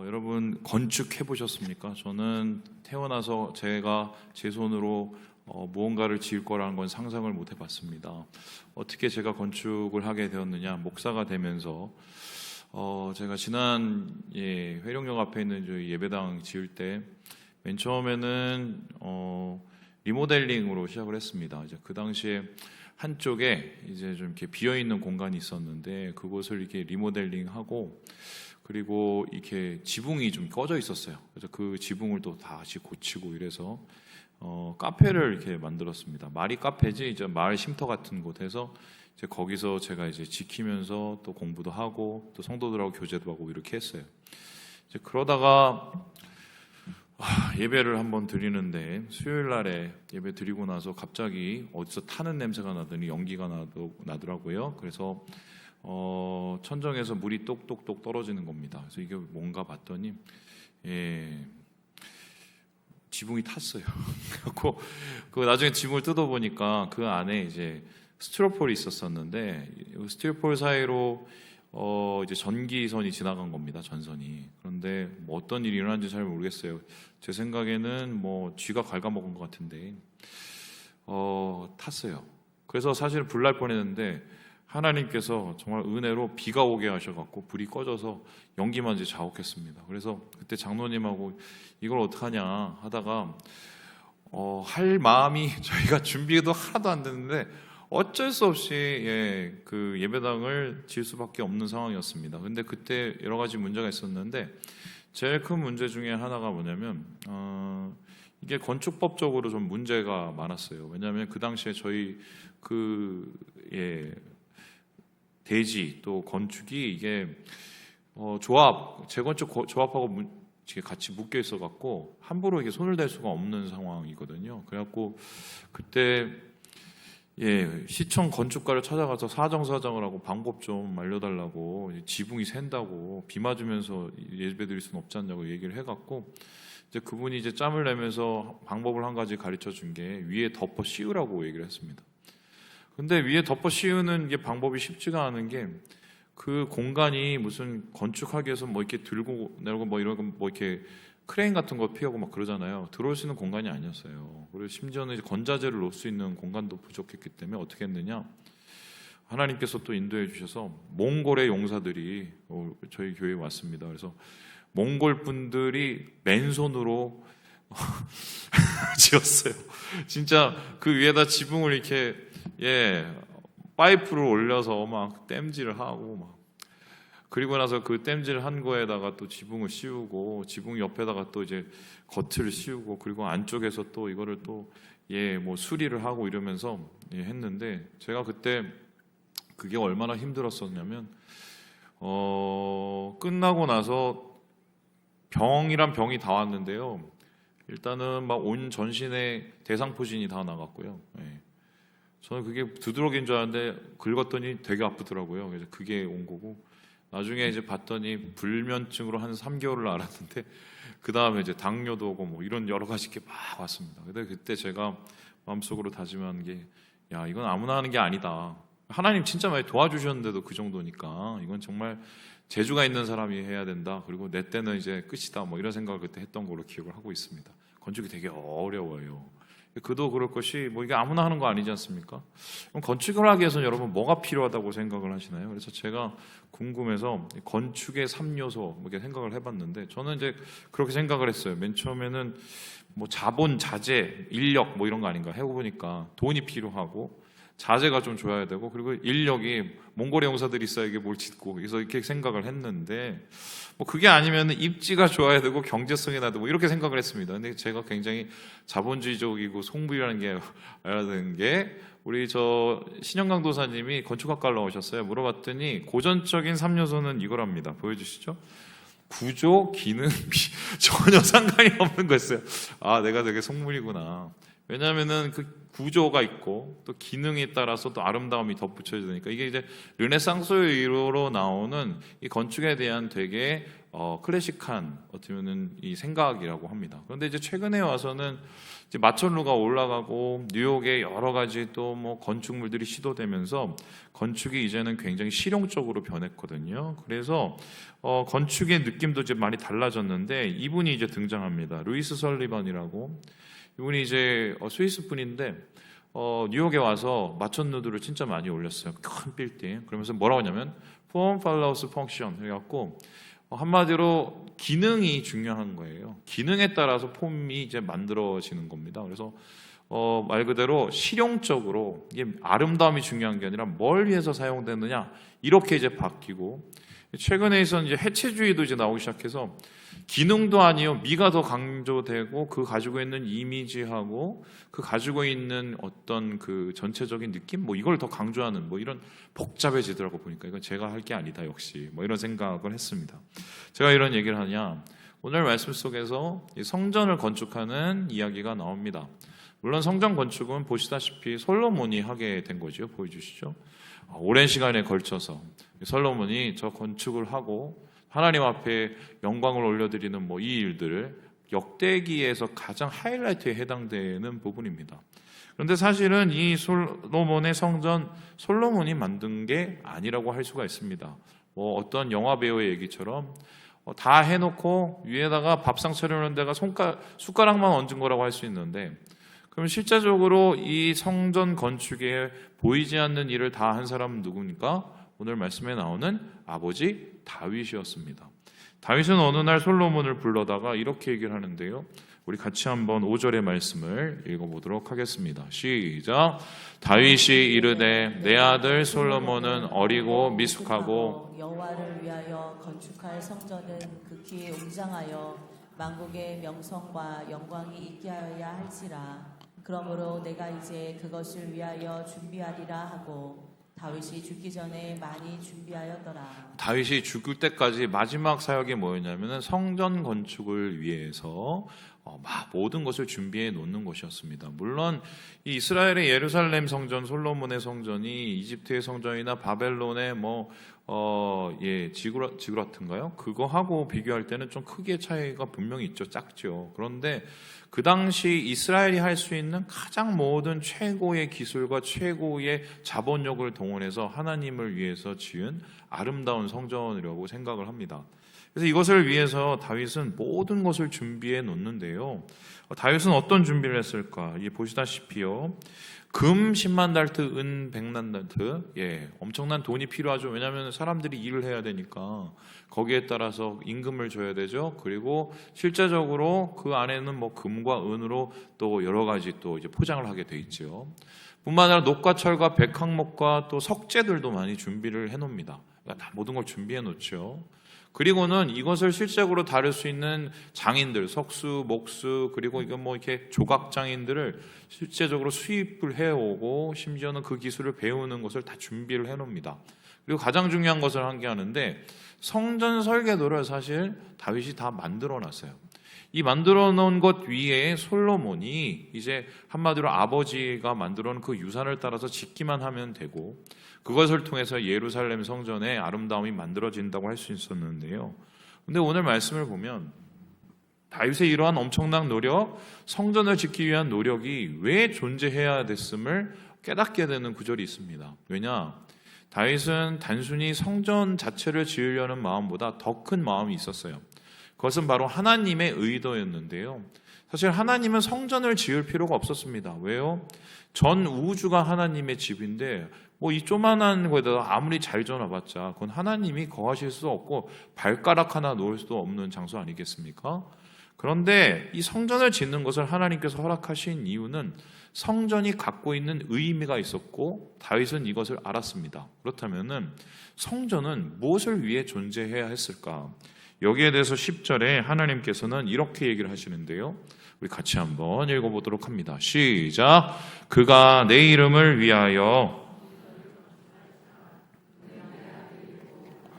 여러분 건축해 보셨습니까? 저는 태어나서 제가 제 손으로 무언가를 지을 거라는 건 상상을 못 해봤습니다. 어떻게 제가 건축을 하게 되었느냐? 목사가 되면서 제가 지난 회령역 앞에 있는 저희 예배당 지을 때 맨 처음에는 리모델링으로 시작을 했습니다. 이제 그 당시에 한쪽에 이제 좀 이렇게 비어 있는 공간이 있었는데 그곳을 이렇게 리모델링하고 그리고 이렇게 지붕이 좀 꺼져 있었어요. 그래서 그 지붕을 또 다시 고치고 이래서 카페를 이렇게 만들었습니다. 마을 카페지 이제 마을 쉼터 같은 곳에서 이제 거기서 제가 이제 지키면서 또 공부도 하고 또 성도들하고 교제도 하고 이렇게 했어요. 이제 그러다가 예배를 한번 드리는데 수요일 날에 예배 드리고 나서 갑자기 어디서 타는 냄새가 나더니 연기가 나더라고요. 그래서 천정에서 물이 똑똑똑 떨어지는 겁니다. 그래서 이게 뭔가 봤더니 지붕이 탔어요. 그래갖고 그 나중에 지붕을 뜯어보니까 그 안에 이제 스티로폴이 있었었는데 스티로폴 사이로 이제 전기선이 지나간 겁니다. 전선이. 그런데 뭐 어떤 일이 일어난지 잘 모르겠어요. 제 생각에는 뭐 쥐가 갉아먹은 것 같은데 탔어요. 그래서 사실 불 날 뻔했는데 하나님께서 정말 은혜로 비가 오게 하셔갖고 불이 꺼져서 연기만 이제 자욱했습니다. 그래서 그때 장로님하고 이걸 어떡하냐 하다가 할 마음이 저희가 준비도 하나도 안 됐는데 어쩔 수 없이 그 예배당을 지을 수밖에 없는 상황이었습니다. 근데 그때 여러 가지 문제가 있었는데 제일 큰 문제 중에 하나가 뭐냐면 이게 건축법적으로 좀 문제가 많았어요. 왜냐하면 그 당시에 저희 대지 또 건축이 이게 재건축 조합하고 같이 묶여 있어 갖고 함부로 이게 손을 댈 수가 없는 상황이거든요. 그래갖고 그때 시청 건축가를 찾아가서 사정사정을 하고 방법 좀 알려달라고 지붕이 샌다고 비 맞으면서 예배 드릴 수는 없지 않냐고 얘기를 해갖고 이제 그분이 이제 짬을 내면서 방법을 한 가지 가르쳐 준 게 위에 덮어 씌우라고 얘기를 했습니다. 근데 위에 덮어 씌우는 게 방법이 쉽지가 않은 게 그 공간이 무슨 건축하기 위해서 뭐 이렇게 들고 내려고 뭐 이런 거 뭐 이렇게 크레인 같은 거 피하고 막 그러잖아요. 들어올 수 있는 공간이 아니었어요. 그리고 심지어는 이제 건자재를 놓을 수 있는 공간도 부족했기 때문에 어떻게 했느냐? 하나님께서 또 인도해 주셔서 몽골의 용사들이 저희 교회에 왔습니다. 그래서 몽골 분들이 맨손으로 지었어요. 진짜 그 위에다 지붕을 이렇게 파이프를 올려서 막 땜질을 하고 막 그리고 나서 그 땜질 한 거에다가 또 지붕을 씌우고 지붕 옆에다가 또 이제 겉을 씌우고 그리고 안쪽에서 또 이거를 또 뭐 수리를 하고 이러면서 했는데 제가 그때 그게 얼마나 힘들었었냐면 끝나고 나서 병이란 병이 다 왔는데요. 일단은 막 온 전신에 대상포진이 다 나갔고요. 저는 그게 두드러기인 줄 알았는데 긁었더니 되게 아프더라고요. 그래서 그게 온 거고 나중에 이제 봤더니 불면증으로 한 3개월을 앓았는데 그 다음에 이제 당뇨도 오고 뭐 이런 여러 가지 게 막 왔습니다. 근데 그때 제가 마음속으로 다짐한 게 야 이건 아무나 하는 게 아니다. 하나님 진짜 많이 도와주셨는데도 그 정도니까 이건 정말 재주가 있는 사람이 해야 된다. 그리고 내 때는 이제 끝이다. 뭐 이런 생각을 그때 했던 걸로 기억을 하고 있습니다. 건축이 되게 어려워요. 그도 그럴 것이 뭐 이게 아무나 하는 거 아니지 않습니까? 그럼 건축을 하기 위해서는 여러분 뭐가 필요하다고 생각을 하시나요? 그래서 제가 궁금해서 건축의 3요소 뭐 이렇게 생각을 해봤는데 저는 이제 그렇게 생각을 했어요. 맨 처음에는 뭐 자본, 자재, 인력 뭐 이런 거 아닌가 해보니까 돈이 필요하고 자재가 좀 좋아야 되고 그리고 인력이 몽골의 용사들이 있어야 이게 뭘 짓고 그래서 이렇게 생각을 했는데 뭐 그게 아니면 입지가 좋아야 되고 경제성이 나도 뭐 이렇게 생각을 했습니다. 근데 제가 굉장히 자본주의적이고 송부이라는 게 알아야 되는 게 우리 저 신영강 도사님이 건축학과를 나오셨어요. 물어봤더니 고전적인 3요소는 이거랍니다. 보여주시죠. 구조, 기능, 전혀 상관이 없는 거였어요. 아, 내가 되게 속물이구나. 왜냐하면은 그 구조가 있고 또 기능에 따라서 또 아름다움이 덧붙여야 되니까 이게 이제 르네상스의 이후로 나오는 이 건축에 대한 되게 클래식한 어쩌면은 이 생각이라고 합니다. 그런데 이제 최근에 와서는 이제 마천루가 올라가고 뉴욕에 여러 가지 또 뭐 건축물들이 시도되면서 건축이 이제는 굉장히 실용적으로 변했거든요. 그래서 건축의 느낌도 이제 많이 달라졌는데 이분이 이제 등장합니다. 루이스 설리번이라고. 이분이 이제 스위스 분인데 뉴욕에 와서 마천루들을 진짜 많이 올렸어요. 큰 빌딩. 그러면서 뭐라고 하냐면 Form follows function 해갖고 한마디로 기능이 중요한 거예요. 기능에 따라서 폼이 이제 만들어지는 겁니다. 그래서 말 그대로 실용적으로 이게 아름다움이 중요한 게 아니라 뭘 위해서 사용되느냐 이렇게 이제 바뀌고 최근에선 이제 해체주의도 이제 나오기 시작해서 기능도 아니요 미가 더 강조되고 그 가지고 있는 이미지하고 그 가지고 있는 어떤 그 전체적인 느낌 뭐 이걸 더 강조하는 뭐 이런 복잡해지더라고 보니까 이건 제가 할 게 아니다 역시 뭐 이런 생각을 했습니다. 제가 이런 얘기를 하냐 오늘 말씀 속에서 이 성전을 건축하는 이야기가 나옵니다. 물론 성전 건축은 보시다시피 솔로몬이 하게 된 거죠. 보여주시죠. 오랜 시간에 걸쳐서 솔로몬이 저 건축을 하고 하나님 앞에 영광을 올려드리는 뭐 이 일들을 역대기에서 가장 하이라이트에 해당되는 부분입니다. 그런데 사실은 이 솔로몬의 성전 솔로몬이 만든 게 아니라고 할 수가 있습니다. 뭐 어떤 영화 배우의 얘기처럼 다 해놓고 위에다가 밥상 차려놓은 데가 숟가락만 얹은 거라고 할 수 있는데 그럼 실제적으로 이 성전 건축에 보이지 않는 일을 다 한 사람은 누굽니까? 오늘 말씀에 나오는 아버지 다윗이었습니다. 다윗은 어느 날 솔로몬을 불러다가 이렇게 얘기를 하는데요. 우리 같이 한번 5절의 말씀을 읽어보도록 하겠습니다. 시작. 다윗이 이르되 내 아들 솔로몬은 어리고 미숙하고 여호와를 위하여 건축할 성전은 극히 웅장하여 만국의 명성과 영광이 있게 하여야 할지라. 그러므로 내가 이제 그것을 위하여 준비하리라 하고 다윗이 죽기 전에 많이 준비하였더라. 다윗이 죽을 때까지 마지막 사역이 뭐였냐면 성전 건축을 위해서 모든 것을 준비해 놓는 것이었습니다. 물론 이 이스라엘의 예루살렘 성전, 솔로몬의 성전이 이집트의 성전이나 바벨론의 지구라트인가요? 그거하고 비교할 때는 좀 크게 차이가 분명히 있죠. 작죠. 그런데 그 당시 이스라엘이 할 수 있는 가장 모든 최고의 기술과 최고의 자본력을 동원해서 하나님을 위해서 지은 아름다운 성전이라고 생각을 합니다. 그래서 이것을 위해서 다윗은 모든 것을 준비해 놓는데요. 다윗은 어떤 준비를 했을까? 보시다시피요. 금 10만 달트, 은 100만 달트. 엄청난 돈이 필요하죠. 왜냐하면 사람들이 일을 해야 되니까 거기에 따라서 임금을 줘야 되죠. 그리고 실제적으로 그 안에는 뭐 금과 은으로 또 여러 가지 또 이제 포장을 하게 돼 있죠. 뿐만 아니라 녹과 철과 백항목과 또 석재들도 많이 준비를 해 놓습니다. 그러니까 다 모든 걸 준비해 놓죠. 그리고는 이것을 실제적으로 다룰 수 있는 장인들, 석수, 목수, 그리고 이거 뭐 이렇게 조각 장인들을 실제적으로 수입을 해오고 심지어는 그 기술을 배우는 것을 다 준비를 해 놓습니다. 그리고 가장 중요한 것을 한 게 하는데 성전 설계도를 사실 다윗이 다 만들어 놨어요. 이 만들어 놓은 것 위에 솔로몬이 이제 한마디로 아버지가 만들어 놓은 그 유산을 따라서 짓기만 하면 되고 그것을 통해서 예루살렘 성전의 아름다움이 만들어진다고 할 수 있었는데요. 근데 오늘 말씀을 보면 다윗의 이러한 엄청난 노력, 성전을 짓기 위한 노력이 왜 존재해야 됐음을 깨닫게 되는 구절이 있습니다. 왜냐? 다윗은 단순히 성전 자체를 지으려는 마음보다 더 큰 마음이 있었어요. 그것은 바로 하나님의 의도였는데요. 사실 하나님은 성전을 지을 필요가 없었습니다. 왜요? 전 우주가 하나님의 집인데 뭐 이 조만한 거에다가 아무리 잘 지어놔봤자 그건 하나님이 거하실 수 없고 발가락 하나 놓을 수도 없는 장소 아니겠습니까? 그런데 이 성전을 짓는 것을 하나님께서 허락하신 이유는 성전이 갖고 있는 의미가 있었고 다윗은 이것을 알았습니다. 그렇다면은 성전은 무엇을 위해 존재해야 했을까? 여기에 대해서 10절에 하나님께서는 이렇게 얘기를 하시는데요. 우리 같이 한번 읽어보도록 합니다. 시작. 그가 내 이름을 위하여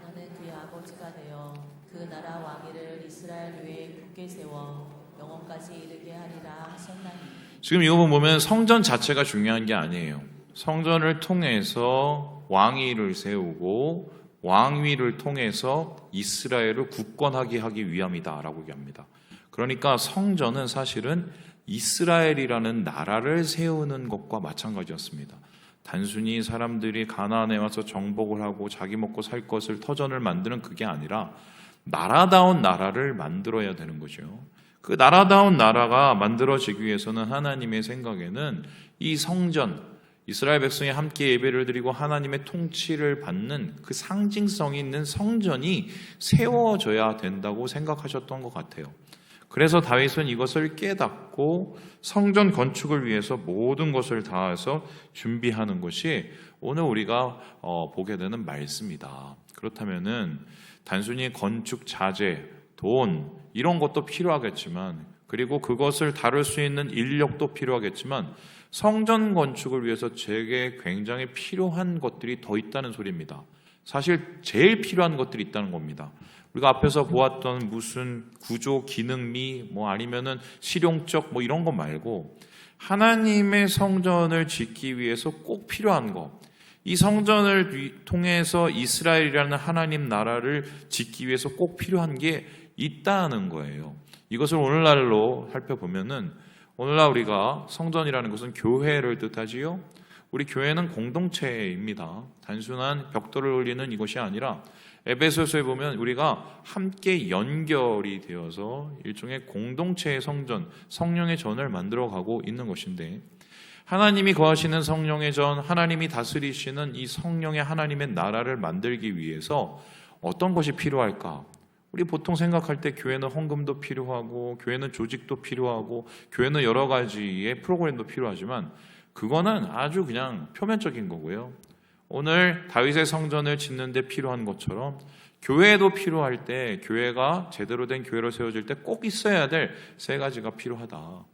너는 그의 아버지가 되어 그 나라 왕위를 이스라엘 위에 굳게 세워 영원까지 이르게 하리라 하셨나니. 지금 이거 보면 성전 자체가 중요한 게 아니에요. 성전을 통해서 왕위를 세우고 왕위를 통해서 이스라엘을 굳건하게 하기 위함이다라고 얘기합니다. 그러니까 성전은 사실은 이스라엘이라는 나라를 세우는 것과 마찬가지였습니다. 단순히 사람들이 가나안에 와서 정복을 하고 자기 먹고 살 것을 터전을 만드는 그게 아니라 나라다운 나라를 만들어야 되는 거죠. 그 나라다운 나라가 만들어지기 위해서는 하나님의 생각에는 이 성전, 이스라엘 백성이 함께 예배를 드리고 하나님의 통치를 받는 그 상징성이 있는 성전이 세워져야 된다고 생각하셨던 것 같아요. 그래서 다윗은 이것을 깨닫고 성전 건축을 위해서 모든 것을 다해서 준비하는 것이 오늘 우리가 보게 되는 말씀이다. 그렇다면은 단순히 건축 자재, 돈 이런 것도 필요하겠지만, 그리고 그것을 다룰 수 있는 인력도 필요하겠지만, 성전 건축을 위해서 제게 굉장히 필요한 것들이 더 있다는 소리입니다. 사실 제일 필요한 것들이 있다는 겁니다. 우리가 앞에서 보았던 무슨 구조, 기능미, 아니면은 실용적 이런 거 말고 하나님의 성전을 짓기 위해서 꼭 필요한 거, 이 성전을 통해서 이스라엘이라는 하나님 나라를 짓기 위해서 꼭 필요한 게 있다는 거예요. 이것을 오늘날로 살펴보면은 오늘날 우리가 성전이라는 것은 교회를 뜻하지요. 우리 교회는 공동체입니다. 단순한 벽돌을 올리는 이것이 아니라 에베소서에 보면 우리가 함께 연결이 되어서 일종의 공동체의 성전, 성령의 전을 만들어가고 있는 것인데, 하나님이 거하시는 성령의 전, 하나님이 다스리시는 이 성령의 하나님의 나라를 만들기 위해서 어떤 것이 필요할까? 우리 보통 생각할 때 교회는 헌금도 필요하고, 교회는 조직도 필요하고, 교회는 여러 가지의 프로그램도 필요하지만 그거는 아주 그냥 표면적인 거고요. 오늘 다윗의 성전을 짓는 데 필요한 것처럼 교회도 필요할 때, 교회가 제대로 된 교회로 세워질 때 꼭 있어야 될 세 가지가 필요하다.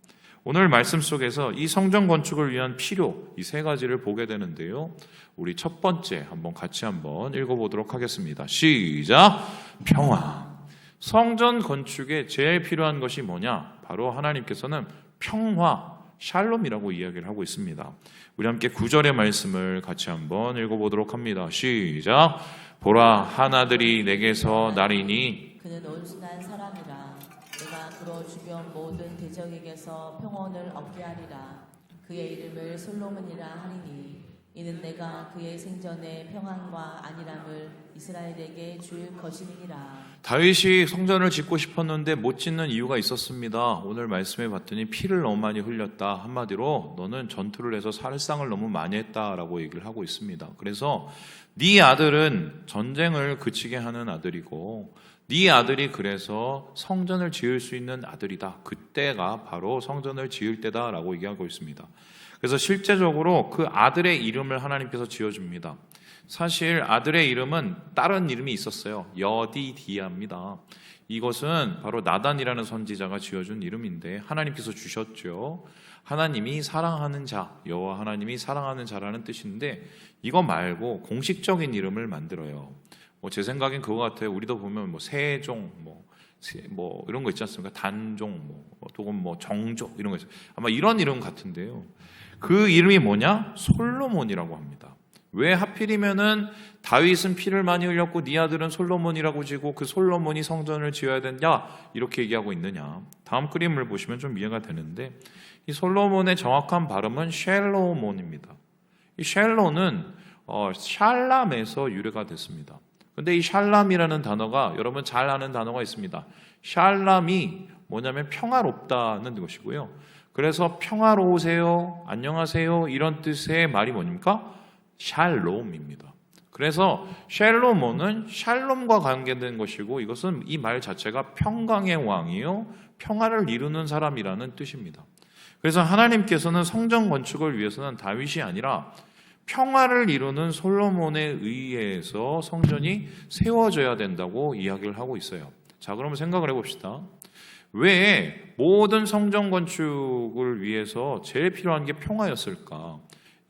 오늘 말씀 속에서 이 성전 건축을 위한 필요, 이 세 가지를 보게 되는데요. 우리 첫 번째 같이 한번 읽어보도록 하겠습니다. 시작! 평화. 성전 건축에 제일 필요한 것이 뭐냐? 바로 하나님께서는 평화, 샬롬이라고 이야기를 하고 있습니다. 우리 함께 9절의 말씀을 같이 한번 읽어보도록 합니다. 시작! 보라, 한 아들이 내게서 나리니 그는 온순한 사람이라. 내가 그로 주변 모든 대적에게서 평온을 얻게 하리라. 그의 이름을 솔로몬이라 하리니 이는 내가 그의 생전에 평안과 안일함을 이스라엘에게 줄 것임이니라. 다윗이 성전을 짓고 싶었는데 못 짓는 이유가 있었습니다. 오늘 말씀해 봤더니 피를 너무 많이 흘렸다. 한마디로 너는 전투를 해서 살상을 너무 많이 했다라고 얘기를 하고 있습니다. 그래서 네 아들은 전쟁을 그치게 하는 아들이고, 네 아들이 그래서 성전을 지을 수 있는 아들이다. 그때가 바로 성전을 지을 때다라고 얘기하고 있습니다. 그래서 실제적으로 그 아들의 이름을 하나님께서 지어줍니다. 사실 아들의 이름은 다른 이름이 있었어요. 여디디아입니다. 이것은 바로 나단이라는 선지자가 지어준 이름인데 하나님께서 주셨죠. 하나님이 사랑하는 자, 여호와 하나님이 사랑하는 자라는 뜻인데, 이거 말고 공식적인 이름을 만들어요. 제 생각엔 그거 같아요. 우리도 보면 세종, 이런 거 있지 않습니까? 단종, 혹은 정조 이런 거 있어요. 아마 이런 이름 같은데요. 그 이름이 뭐냐? 솔로몬이라고 합니다. 왜 하필이면은 다윗은 피를 많이 흘렸고 네 아들은 솔로몬이라고 지고 그 솔로몬이 성전을 지어야 된다 이렇게 얘기하고 있느냐? 다음 그림을 보시면 좀 이해가 되는데, 이 솔로몬의 정확한 발음은 샬로몬입니다. 이 샬로는 샬람에서 유래가 됐습니다. 근데 이 샬람이라는 단어가 여러분 잘 아는 단어가 있습니다. 샬람이 뭐냐면 평화롭다는 것이고요. 그래서 평화로우세요, 안녕하세요 이런 뜻의 말이 뭡니까? 샬롬입니다. 그래서 샬로몬은 샬롬과 관계된 것이고, 이것은 이 말 자체가 평강의 왕이요 평화를 이루는 사람이라는 뜻입니다. 그래서 하나님께서는 성전 건축을 위해서는 다윗이 아니라 평화를 이루는 솔로몬에 의해서 성전이 세워져야 된다고 이야기를 하고 있어요. 자, 그러면 생각을 해봅시다. 왜 모든 성전 건축을 위해서 제일 필요한 게 평화였을까?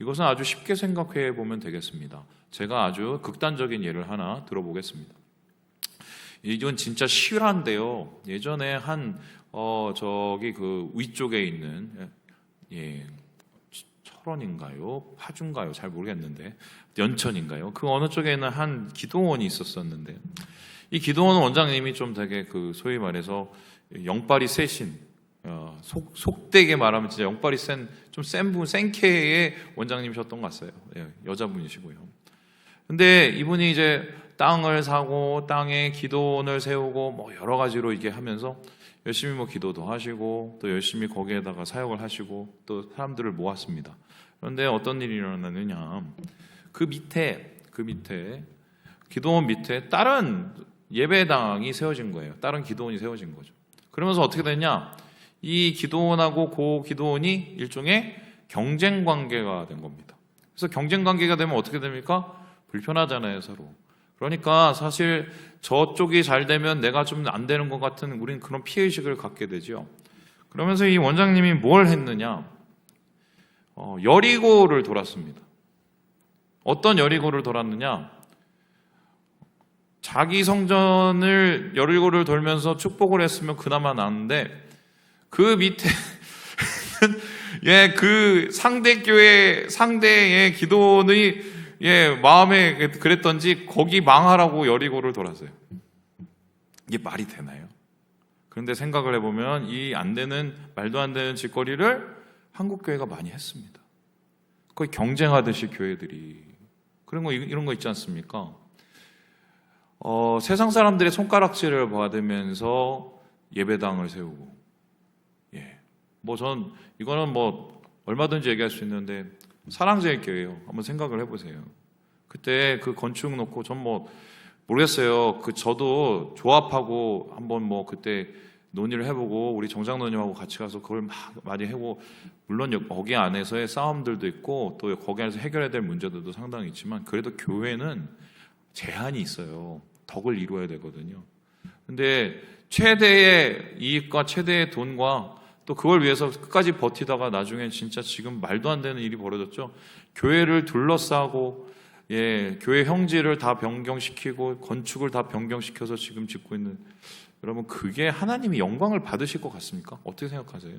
이것은 아주 쉽게 생각해 보면 되겠습니다. 제가 아주 극단적인 예를 하나 들어보겠습니다. 이건 진짜 실화인데요. 예전에 저기 그 위쪽에 있는 철원인가요? 파주인가요? 잘 모르겠는데 연천인가요? 그 어느 쪽에는 한 기도원이 있었었는데 이 기도원 원장님이 좀 되게 그 소위 말해서 영빨이 세신 속되게 말하면 진짜 영빨이 좀 센 분, 센케의 원장님이셨던 것 같아요. 예, 여자분이시고요. 근데 이분이 이제 땅을 사고 땅에 기도원을 세우고 뭐 여러 가지로 이게 하면서 열심히 뭐 기도도 하시고 또 열심히 거기에다가 사역을 하시고 또 사람들을 모았습니다. 그런데 어떤 일이 일어나느냐? 그 밑에 기도원 밑에 다른 예배당이 세워진 거예요. 다른 기도원이 세워진 거죠. 그러면서 어떻게 됐냐? 이 기도원하고 그 기도원이 일종의 경쟁 관계가 된 겁니다. 그래서 경쟁 관계가 되면 어떻게 됩니까? 불편하잖아요, 서로. 그러니까 사실 저쪽이 잘 되면 내가 좀 안 되는 것 같은 우린 그런 피해의식을 갖게 되죠. 그러면서 이 원장님이 뭘 했느냐? 여리고를 돌았습니다. 어떤 여리고를 돌았느냐? 자기 성전을 여리고를 돌면서 축복을 했으면 그나마 나았는데 그 밑에 그 상대의 기도원의 마음에 그랬던지 거기 망하라고 여리고를 돌았어요. 이게 말이 되나요? 그런데 생각을 해보면 이 말도 안 되는 짓거리를 한국 교회가 많이 했습니다. 거의 경쟁하듯이 교회들이 이런 거 있지 않습니까? 세상 사람들의 손가락질을 받으면서 예배당을 세우고, 전 이거는 얼마든지 얘기할 수 있는데 사랑제일교회요. 한번 생각을 해보세요. 그때 그 건축 놓고 전 모르겠어요. 저도 조합하고 한번 그때 논의를 해보고 우리 정장로님하고 같이 가서 그걸 막 많이 하고 물론 거기 안에서의 싸움들도 있고 또 거기 안에서 해결해야 될 문제들도 상당히 있지만 그래도 교회는 제한이 있어요. 덕을 이루어야 되거든요. 근데 최대의 이익과 최대의 돈과 또 그걸 위해서 끝까지 버티다가 나중에 진짜 지금 말도 안 되는 일이 벌어졌죠. 교회를 둘러싸고 교회 형질을 다 변경시키고 건축을 다 변경시켜서 지금 짓고 있는 여러분 그게 하나님이 영광을 받으실 것 같습니까? 어떻게 생각하세요?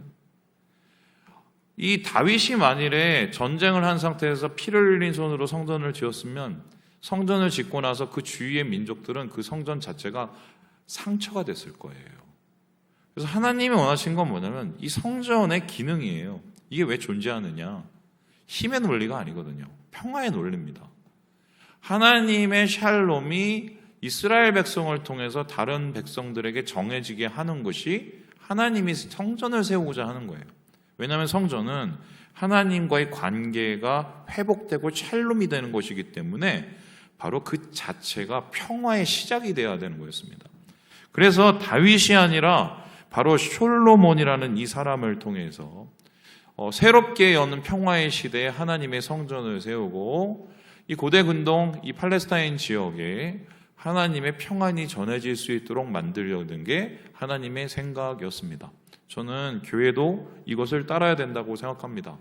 이 다윗이 만일에 전쟁을 한 상태에서 피를 흘린 손으로 성전을 지었으면 성전을 짓고 나서 그 주위의 민족들은 그 성전 자체가 상처가 됐을 거예요. 그래서 하나님이 원하신 건 뭐냐면 이 성전의 기능이에요. 이게 왜 존재하느냐? 힘의 논리가 아니거든요. 평화의 논리입니다. 하나님의 샬롬이 이스라엘 백성을 통해서 다른 백성들에게 정해지게 하는 것이 하나님이 성전을 세우고자 하는 거예요. 왜냐하면 성전은 하나님과의 관계가 회복되고 샬롬이 되는 것이기 때문에 바로 그 자체가 평화의 시작이 되어야 되는 거였습니다. 그래서 다윗이 아니라 바로 솔로몬이라는 이 사람을 통해서 새롭게 여는 평화의 시대에 하나님의 성전을 세우고 이 고대 근동 이 팔레스타인 지역에 하나님의 평안이 전해질 수 있도록 만들려는 게 하나님의 생각이었습니다. 저는 교회도 이것을 따라야 된다고 생각합니다.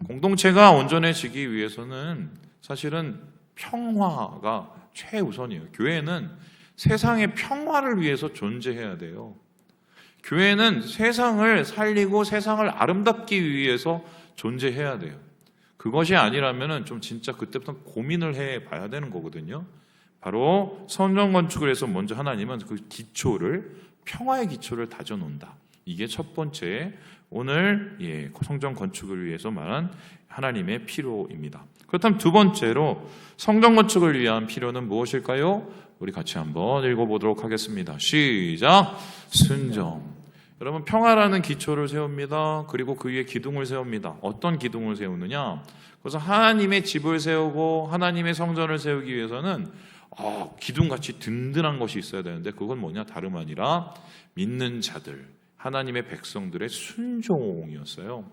공동체가 온전해지기 위해서는 사실은 평화가 최우선이에요. 교회는 세상의 평화를 위해서 존재해야 돼요. 교회는 세상을 살리고 세상을 아름답기 위해서 존재해야 돼요. 그것이 아니라면 좀 진짜 그때부터 고민을 해봐야 되는 거거든요. 바로 성전 건축을 해서 먼저 하나님은 그 기초를 평화의 기초를 다져놓는다. 이게 첫 번째 오늘 성전 건축을 위해서 말한 하나님의 필요입니다. 그렇다면 두 번째로 성전 건축을 위한 필요는 무엇일까요? 우리 같이 한번 읽어보도록 하겠습니다. 시작! 순종. 여러분 평화라는 기초를 세웁니다. 그리고 그 위에 기둥을 세웁니다. 어떤 기둥을 세우느냐? 그래서 하나님의 집을 세우고 하나님의 성전을 세우기 위해서는 기둥같이 든든한 것이 있어야 되는데 그건 뭐냐? 다름 아니라 믿는 자들, 하나님의 백성들의 순종이었어요.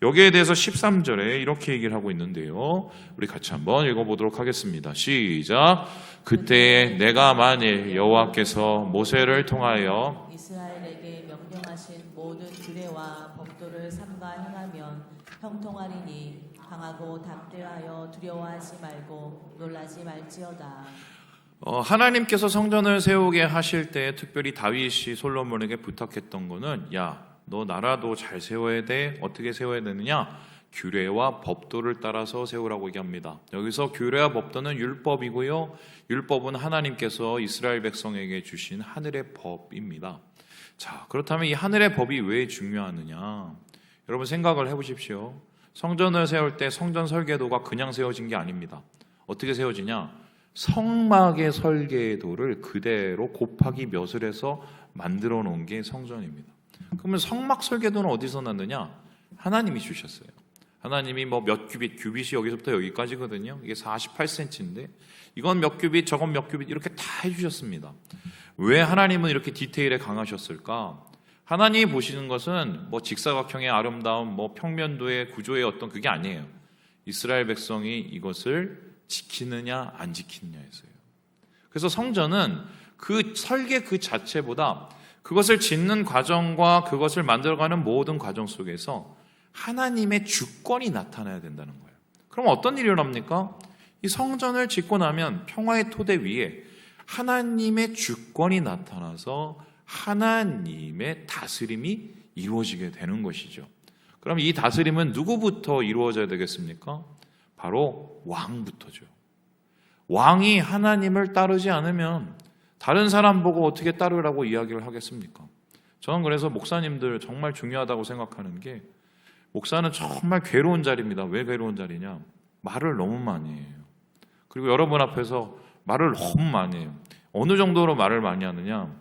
여기에 대해서 13절에 이렇게 얘기를 하고 있는데요. 우리 같이 한번 읽어보도록 하겠습니다. 시작! 그때에 내가 만일 여호와께서 모세를 통하여 이스라엘에게 명령하신 모든 규례와 법도를 삼가 행하면 형통하리니 강하고 담대하여 두려워하지 말고 놀라지 말지어다. 하나님께서 성전을 세우게 하실 때 특별히 다윗이 솔로몬에게 부탁했던 거는 야, 너 나라도 잘 세워야 돼. 어떻게 세워야 되느냐? 규례와 법도를 따라서 세우라고 얘기합니다. 여기서 규례와 법도는 율법이고요. 율법은 하나님께서 이스라엘 백성에게 주신 하늘의 법입니다. 자, 그렇다면 이 하늘의 법이 왜 중요하느냐? 여러분 생각을 해보십시오. 성전을 세울 때 성전 설계도가 그냥 세워진 게 아닙니다. 어떻게 세워지냐? 성막의 설계도를 그대로 곱하기 몇을 해서 만들어 놓은 게 성전입니다. 그러면 성막 설계도는 어디서 났느냐? 하나님이 주셨어요. 하나님이 뭐 몇 규빗이 여기서부터 여기까지거든요. 이게 48cm인데 이건 몇 규빗, 저건 몇 규빗 이렇게 다 해주셨습니다. 왜 하나님은 이렇게 디테일에 강하셨을까? 하나님이 보시는 것은 뭐 직사각형의 아름다움, 뭐 평면도의 구조의 어떤 그게 아니에요. 이스라엘 백성이 이것을 지키느냐 안 지키느냐였어요. 그래서 성전은 그 설계 그 자체보다 그것을 짓는 과정과 그것을 만들어가는 모든 과정 속에서 하나님의 주권이 나타나야 된다는 거예요. 그럼 어떤 일이 일어납니까? 이 성전을 짓고 나면 평화의 토대 위에 하나님의 주권이 나타나서 하나님의 다스림이 이루어지게 되는 것이죠. 그럼 이 다스림은 누구부터 이루어져야 되겠습니까? 바로 왕부터죠. 왕이 하나님을 따르지 않으면 다른 사람 보고 어떻게 따르라고 이야기를 하겠습니까? 저는 그래서 목사님들 정말 중요하다고 생각하는 게 목사는 정말 괴로운 자리입니다. 왜 괴로운 자리냐? 말을 너무 많이 해요. 그리고 여러분 앞에서 말을 너무 많이 해요. 어느 정도로 말을 많이 하느냐?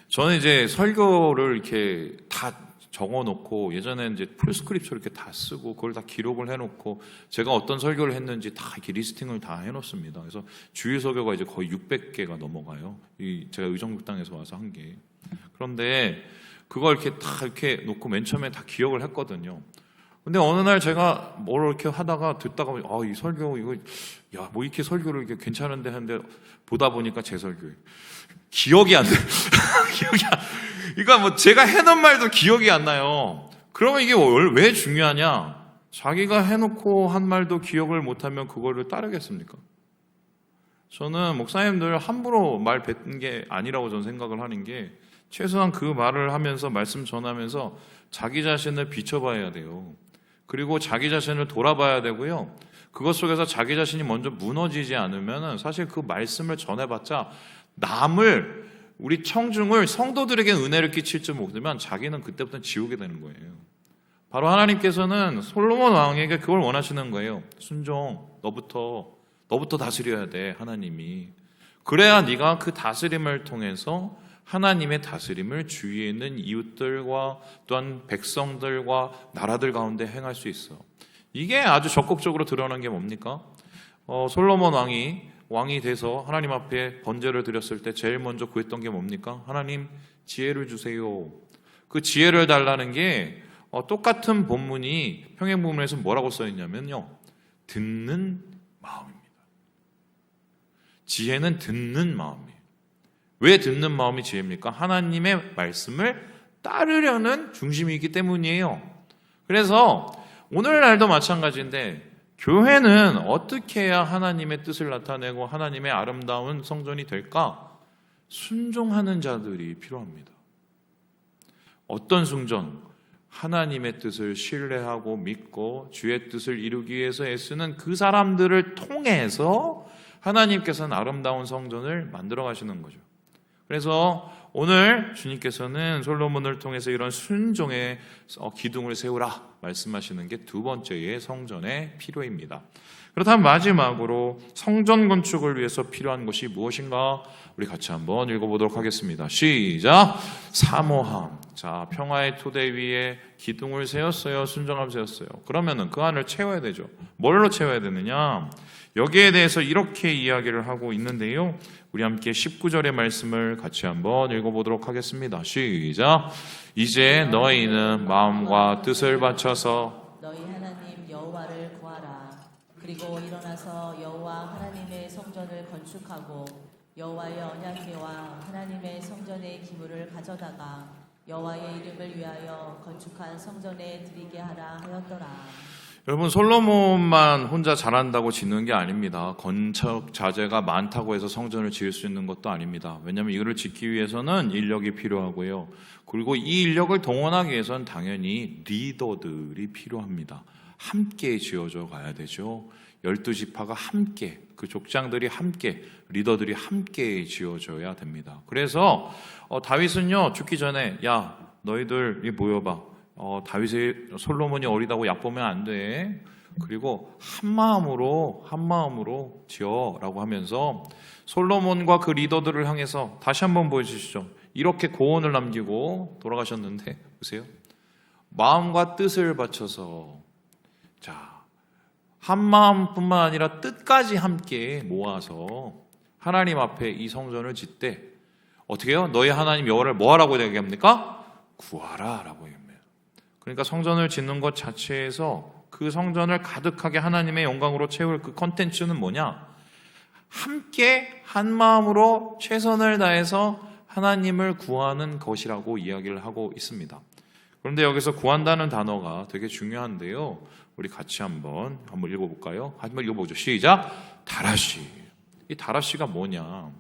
저는 이제 설교를 이렇게 다 적어놓고 예전에 이제 풀스크립트로 이렇게 다 쓰고 그걸 다 기록을 해놓고 제가 어떤 설교를 했는지 다 이렇게 리스팅을 다 해놓습니다. 그래서 주일 설교가 이제 거의 600개가 넘어가요. 제가 의정국당에서 와서 한 게. 그런데 그걸 이렇게 다 이렇게 놓고 맨 처음에 다 기억을 했거든요. 근데 어느 날 제가 뭘 이렇게 하다가 듣다가 이 설교 이거 야 뭐 이렇게 설교를 이렇게 괜찮은데 하는데 보다 보니까 제 설교예요. 기억이 안 돼. 기억이 안. 그러니까 뭐 제가 해놓은 말도 기억이 안 나요. 그러면 이게 왜 중요하냐? 자기가 해놓고 한 말도 기억을 못하면 그거를 따르겠습니까? 저는 목사님들 함부로 말 뱉는 게 아니라고 저는 생각을 하는 게 최소한 그 말을 하면서 말씀 전하면서 자기 자신을 비춰봐야 돼요. 그리고 자기 자신을 돌아봐야 되고요. 그것 속에서 자기 자신이 먼저 무너지지 않으면 사실 그 말씀을 전해봤자 남을 우리 청중을 성도들에게 은혜를 끼칠 줄 모르면 자기는 그때부터 지우게 되는 거예요. 바로 하나님께서는 솔로몬 왕에게 그걸 원하시는 거예요. 순종, 너부터 다스려야 돼, 하나님이. 그래야 네가 그 다스림을 통해서 하나님의 다스림을 주위에 있는 이웃들과 또한 백성들과 나라들 가운데 행할 수 있어. 이게 아주 적극적으로 드러난 게 뭡니까? 솔로몬 왕이 돼서 하나님 앞에 번제를 드렸을 때 제일 먼저 구했던 게 뭡니까? 하나님 지혜를 주세요. 그 지혜를 달라는 게 똑같은 본문이 평행본문에서 뭐라고 써있냐면요. 듣는 마음입니다. 지혜는 듣는 마음이에요. 왜 듣는 마음이 지혜입니까? 하나님의 말씀을 따르려는 중심이 있기 때문이에요. 그래서 오늘날도 마찬가지인데 교회는 어떻게 해야 하나님의 뜻을 나타내고 하나님의 아름다운 성전이 될까? 순종하는 자들이 필요합니다. 어떤 순종? 하나님의 뜻을 신뢰하고 믿고 주의 뜻을 이루기 위해서 애쓰는 그 사람들을 통해서 하나님께서는 아름다운 성전을 만들어 가시는 거죠. 그래서 오늘 주님께서는 솔로몬을 통해서 이런 순종의 기둥을 세우라 말씀하시는 게 두 번째의 성전의 필요입니다. 그렇다면 마지막으로 성전 건축을 위해서 필요한 것이 무엇인가? 우리 같이 한번 읽어보도록 하겠습니다. 시작! 사모함. 자, 평화의 토대 위에 기둥을 세웠어요. 순종함 세웠어요. 그러면은 그 안을 채워야 되죠. 뭘로 채워야 되느냐? 여기에 대해서 이렇게 이야기를 하고 있는데요. 우리 함께 19절의 말씀을 같이 한번 읽어보도록 하겠습니다. 시작! 이제 너희는 마음과 뜻을 바쳐서 너희 하나님 여호와를 구하라. 그리고 일어나서 여호와 하나님의 성전을 건축하고 여호와의 언약궤와 하나님의 성전의 기물을 가져다가 여호와의 이름을 위하여 건축한 성전에 드리게 하라 하였더라. 여러분, 솔로몬만 혼자 잘한다고 짓는 게 아닙니다. 건축 자재가 많다고 해서 성전을 지을 수 있는 것도 아닙니다. 왜냐하면 이거를 짓기 위해서는 인력이 필요하고요. 그리고 이 인력을 동원하기 위해서는 당연히 리더들이 필요합니다. 함께 지어져 가야 되죠. 12지파가 함께, 그 족장들이 함께, 리더들이 함께 지어져야 됩니다. 그래서 다윗은요, 죽기 전에 야, 너희들이 모여봐. 솔로몬이 어리다고 얕보면 안 돼. 그리고 한 마음으로 지어라고 하면서 솔로몬과 그 리더들을 향해서 다시 한번 보여주시죠. 이렇게 고언을 남기고 돌아가셨는데 보세요. 마음과 뜻을 바쳐서, 자, 한 마음뿐만 아니라 뜻까지 함께 모아서 하나님 앞에 이 성전을 짓되 어떻게 해요? 너희 하나님 여호와를 뭐 하라고 얘기합니까? 구하라 라고 얘기합니다. 그러니까 성전을 짓는 것 자체에서 그 성전을 가득하게 하나님의 영광으로 채울 그 컨텐츠는 뭐냐? 함께 한 마음으로 최선을 다해서 하나님을 구하는 것이라고 이야기를 하고 있습니다. 그런데 여기서 구한다는 단어가 되게 중요한데요. 우리 같이 한번 읽어볼까요? 한번 읽어보죠. 시작. 다라시. 이 다라시가 뭐냐?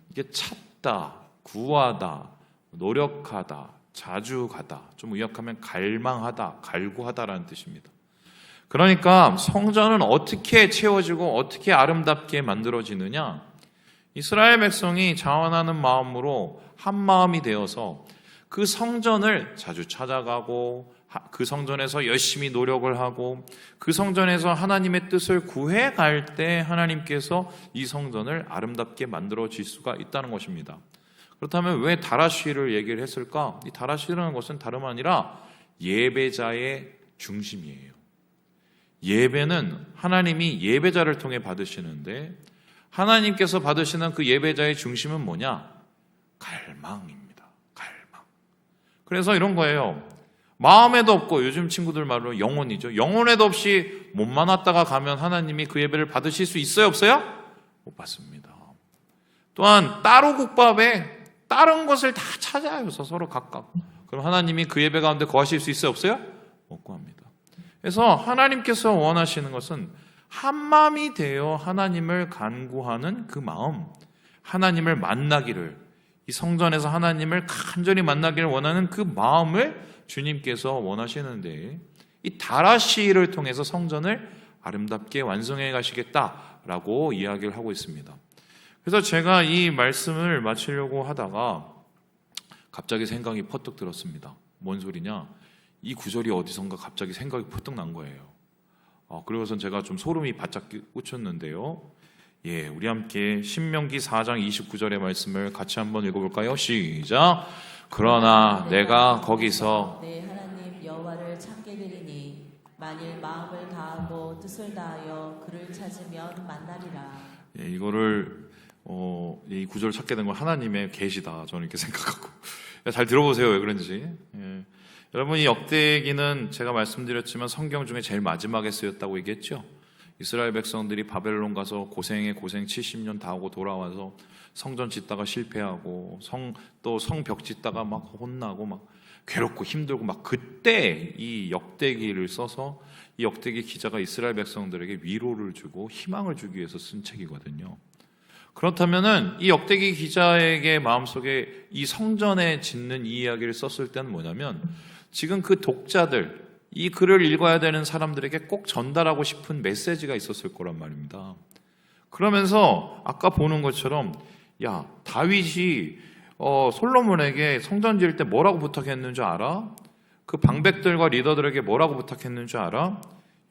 이게 찾다, 구하다, 노력하다, 자주 가다, 좀 의역하면 갈망하다, 갈구하다라는 뜻입니다. 그러니까 성전은 어떻게 채워지고 어떻게 아름답게 만들어지느냐? 이스라엘 백성이 자원하는 마음으로 한 마음이 되어서 그 성전을 자주 찾아가고 그 성전에서 열심히 노력을 하고 그 성전에서 하나님의 뜻을 구해 갈 때 하나님께서 이 성전을 아름답게 만들어질 수가 있다는 것입니다. 그렇다면 왜 다라시를 얘기를 했을까? 이 다라시라는 것은 다름 아니라 예배자의 중심이에요. 예배는 하나님이 예배자를 통해 받으시는데 하나님께서 받으시는 그 예배자의 중심은 뭐냐? 갈망입니다. 갈망. 그래서 이런 거예요. 마음에도 없고, 요즘 친구들 말로 영혼이죠. 영혼에도 없이 몸만 왔다가 가면 하나님이 그 예배를 받으실 수 있어요? 없어요? 못 받습니다. 또한 따로 국밥에 다른 것을 다 찾아요. 서로 각각. 그럼 하나님이 그 예배 가운데 거하실 수 있어요? 없어요? 못 구합니다. 그래서 하나님께서 원하시는 것은 한 마음이 되어 하나님을 간구하는 그 마음, 하나님을 만나기를, 이 성전에서 하나님을 간절히 만나기를 원하는 그 마음을 주님께서 원하시는데, 이 다라시를 통해서 성전을 아름답게 완성해 가시겠다라고 이야기를 하고 있습니다. 그래서 제가 이 말씀을 마치려고 하다가 갑자기 생각이 퍼뜩 들었습니다. 뭔 소리냐? 이 구절이 어디선가 갑자기 생각이 퍼뜩 난 거예요. 그리고선 제가 좀 소름이 바짝 꽂혔는데요. 예, 우리 함께 신명기 4장 29절의 말씀을 같이 한번 읽어볼까요? 시작. 그러나 내가 거기서 내 하나님 여호와를 찾게 되리니 만일 마음을 다하고 뜻을 다하여 그를 찾으면 만나리라. 예, 이거를 이 구절을 찾게 된 건 하나님의 계시다, 저는 이렇게 생각하고. 잘 들어보세요, 왜 그런지. 예. 여러분, 이 역대기는 제가 말씀드렸지만 성경 중에 제일 마지막에 쓰였다고 얘기했죠. 이스라엘 백성들이 바벨론 가서 고생 70년 다 하고 돌아와서 성전 짓다가 실패하고 또 성벽 짓다가 막 혼나고 막 괴롭고 힘들고 막 그때 이 역대기를 써서 이 역대기 기자가 이스라엘 백성들에게 위로를 주고 희망을 주기 위해서 쓴 책이거든요. 그렇다면은 이 역대기 기자에게 마음속에 이 성전에 짓는 이 이야기를 썼을 때는 뭐냐면 지금 그 독자들, 이 글을 읽어야 되는 사람들에게 꼭 전달하고 싶은 메시지가 있었을 거란 말입니다. 그러면서 아까 보는 것처럼 야, 다윗이 솔로몬에게 성전 지을 때 뭐라고 부탁했는 줄 알아? 그 방백들과 리더들에게 뭐라고 부탁했는 줄 알아?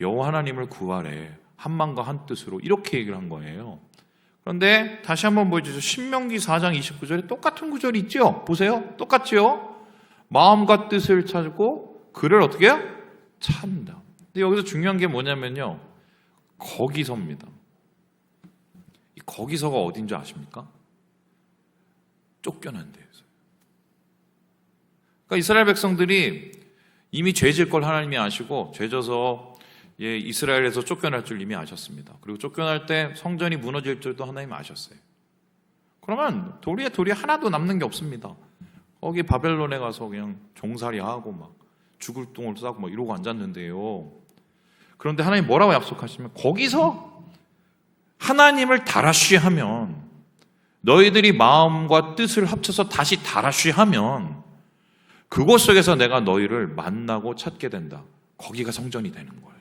여호와 하나님을 구하래. 한 마음과 한 뜻으로. 이렇게 얘기를 한 거예요. 그런데 다시 한번 보여주죠. 신명기 4장 29절에 똑같은 구절이 있죠? 보세요. 똑같죠? 마음과 뜻을 찾고 그를 어떻게 해요? 찾는다. 근데 여기서 중요한 게 뭐냐면요. 거기서입니다. 이 거기서가 어딘지 아십니까? 쫓겨난 데에서. 그러니까 이스라엘 백성들이 이미 죄질 걸 하나님이 아시고 죄져서 이스라엘에서 쫓겨날 줄 이미 아셨습니다. 그리고 쫓겨날 때 성전이 무너질 줄도 하나님 아셨어요. 그러면 돌이 하나도 남는 게 없습니다. 거기 바벨론에 가서 그냥 종살이하고 막 죽을 똥을 싸고 막 이러고 앉았는데요. 그런데 하나님 뭐라고 약속하시면 거기서 하나님을 다라쉬하면 너희들이 마음과 뜻을 합쳐서 다시 다라쉬하면 그곳 속에서 내가 너희를 만나고 찾게 된다. 거기가 성전이 되는 거예요.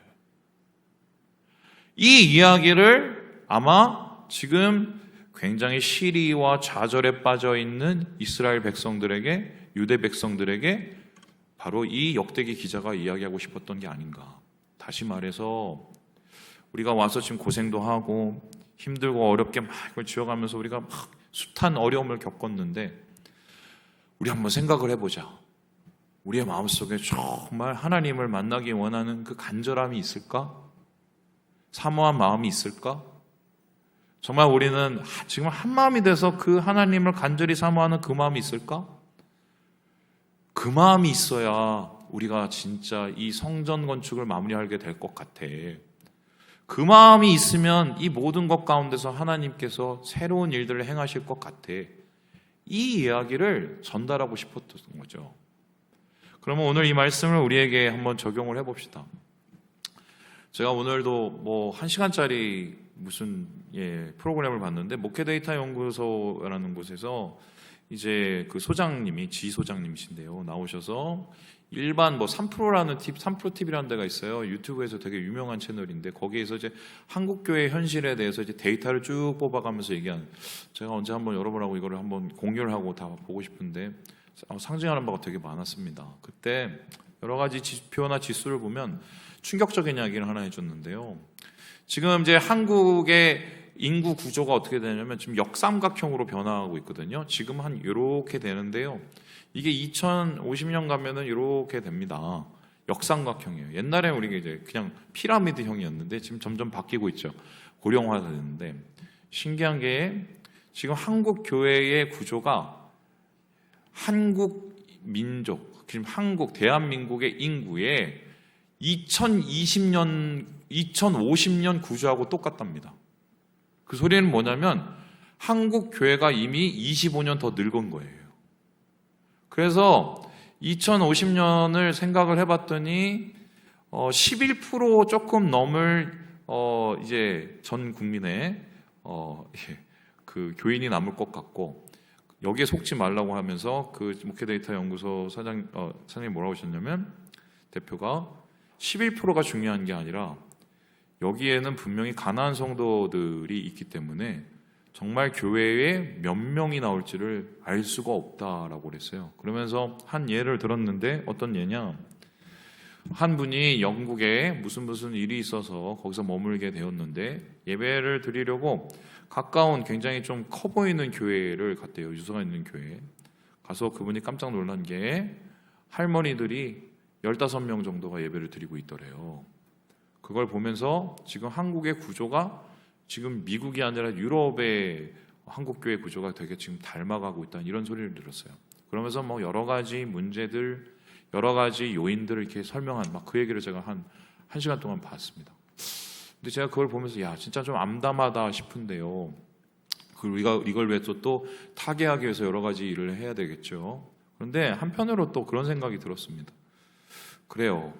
이 이야기를 아마 지금 굉장히 시리와 좌절에 빠져 있는 이스라엘 백성들에게, 유대 백성들에게 바로 이 역대기 기자가 이야기하고 싶었던 게 아닌가. 다시 말해서 우리가 와서 지금 고생도 하고 힘들고 어렵게 막 이걸 지어가면서 우리가 막 숱한 어려움을 겪었는데 우리 한번 생각을 해보자. 우리의 마음속에 정말 하나님을 만나기 원하는 그 간절함이 있을까? 사모한 마음이 있을까? 정말 우리는 지금 한 마음이 돼서 그 하나님을 간절히 사모하는 그 마음이 있을까? 그 마음이 있어야 우리가 진짜 이 성전 건축을 마무리하게 될 것 같아. 그 마음이 있으면 이 모든 것 가운데서 하나님께서 새로운 일들을 행하실 것 같아. 이 이야기를 전달하고 싶었던 거죠. 그러면 오늘 이 말씀을 우리에게 한번 적용을 해봅시다. 제가 오늘도 뭐 1시간짜리 무슨 프로그램을 봤는데 목회데이터 연구소라는 곳에서 이제 그 소장님이 지소장님이신데요. 나오셔서 일반 뭐 3프로라는 3프로 TV라는 데가 있어요. 유튜브에서 되게 유명한 채널인데 거기에서 이제 한국 교회 현실에 대해서 이제 데이터를 쭉 뽑아가면서 얘기한, 제가 언제 한번 여러분하고 이거를 한번 공유를 하고 다 보고 싶은데 상징하는 바가 되게 많았습니다. 그때 여러 가지 지표나 지수를 보면 충격적인 이야기를 하나 해줬는데요. 지금 이제 한국의 인구 구조가 어떻게 되냐면 지금 역삼각형으로 변화하고 있거든요. 지금 한 이렇게 되는데요. 이게 2050년 가면은 이렇게 됩니다. 역삼각형이에요. 옛날에 우리가 이제 그냥 피라미드형이었는데 지금 점점 바뀌고 있죠. 고령화가 되는데 신기한 게 지금 한국 교회의 구조가 한국 민족, 지금 한국 대한민국의 인구의 2050년 구조하고 똑같답니다. 그 소리는 뭐냐면 한국 교회가 이미 25년 더 늙은 거예요. 그래서 2050년을 생각을 해봤더니 11% 조금 넘을 이제 전 국민의 그 교인이 남을 것 같고, 여기에 속지 말라고 하면서 그 목회데이터 연구소 사장님 뭐라고 하셨냐면, 대표가 11%가 중요한 게 아니라 여기에는 분명히 가난한 성도들이 있기 때문에 정말 교회에 몇 명이 나올지를 알 수가 없다라고 그랬어요. 그러면서 한 예를 들었는데 어떤 예냐, 한 분이 영국에 무슨 일이 있어서 거기서 머물게 되었는데 예배를 드리려고 가까운 굉장히 좀 커 보이는 교회를 갔대요. 유서가 있는 교회 가서 그분이 깜짝 놀란 게 할머니들이 15명 정도가 예배를 드리고 있더래요. 그걸 보면서 지금 한국의 구조가 지금 미국이 아니라 유럽의 한국교회 구조가 되게 지금 닮아가고 있다, 이런 소리를 들었어요. 그러면서 뭐 여러 가지 문제들, 여러 가지 요인들을 이렇게 설명한 막 그 얘기를 제가 한 1시간 동안 봤습니다. 근데 제가 그걸 보면서 야, 진짜 좀 암담하다 싶은데요. 우리가 이걸 왜 또 타개하기 위해서 여러 가지 일을 해야 되겠죠. 그런데 한편으로 또 그런 생각이 들었습니다. 그래요.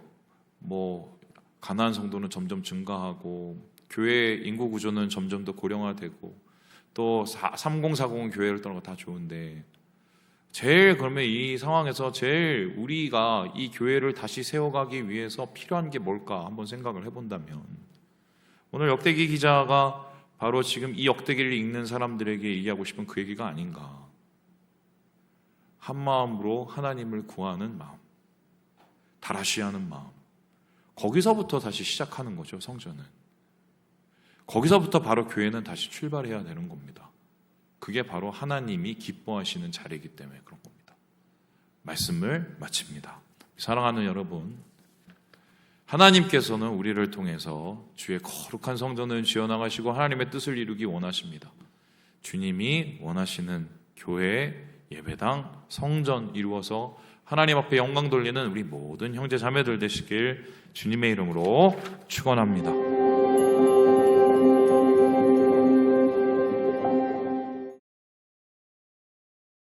뭐 가난한 성도는 점점 증가하고 교회 인구 구조는 점점 더 고령화되고 또 3040 교회를 떠나고 다 좋은데, 제일 그러면 이 상황에서 제일 우리가 이 교회를 다시 세워가기 위해서 필요한 게 뭘까 한번 생각을 해본다면, 오늘 역대기 기자가 바로 지금 이 역대기를 읽는 사람들에게 얘기하고 싶은 그 얘기가 아닌가. 한 마음으로 하나님을 구하는 마음, 다라쉬하는 마음, 거기서부터 다시 시작하는 거죠. 성전은 거기서부터 바로 교회는 다시 출발해야 되는 겁니다. 그게 바로 하나님이 기뻐하시는 자리이기 때문에 그런 겁니다. 말씀을 마칩니다. 사랑하는 여러분, 하나님께서는 우리를 통해서 주의 거룩한 성전을 지어나가시고 하나님의 뜻을 이루기 원하십니다. 주님이 원하시는 교회, 예배당, 성전 이루어서 하나님 앞에 영광 돌리는 우리 모든 형제 자매들 되시길 주님의 이름으로 축원합니다.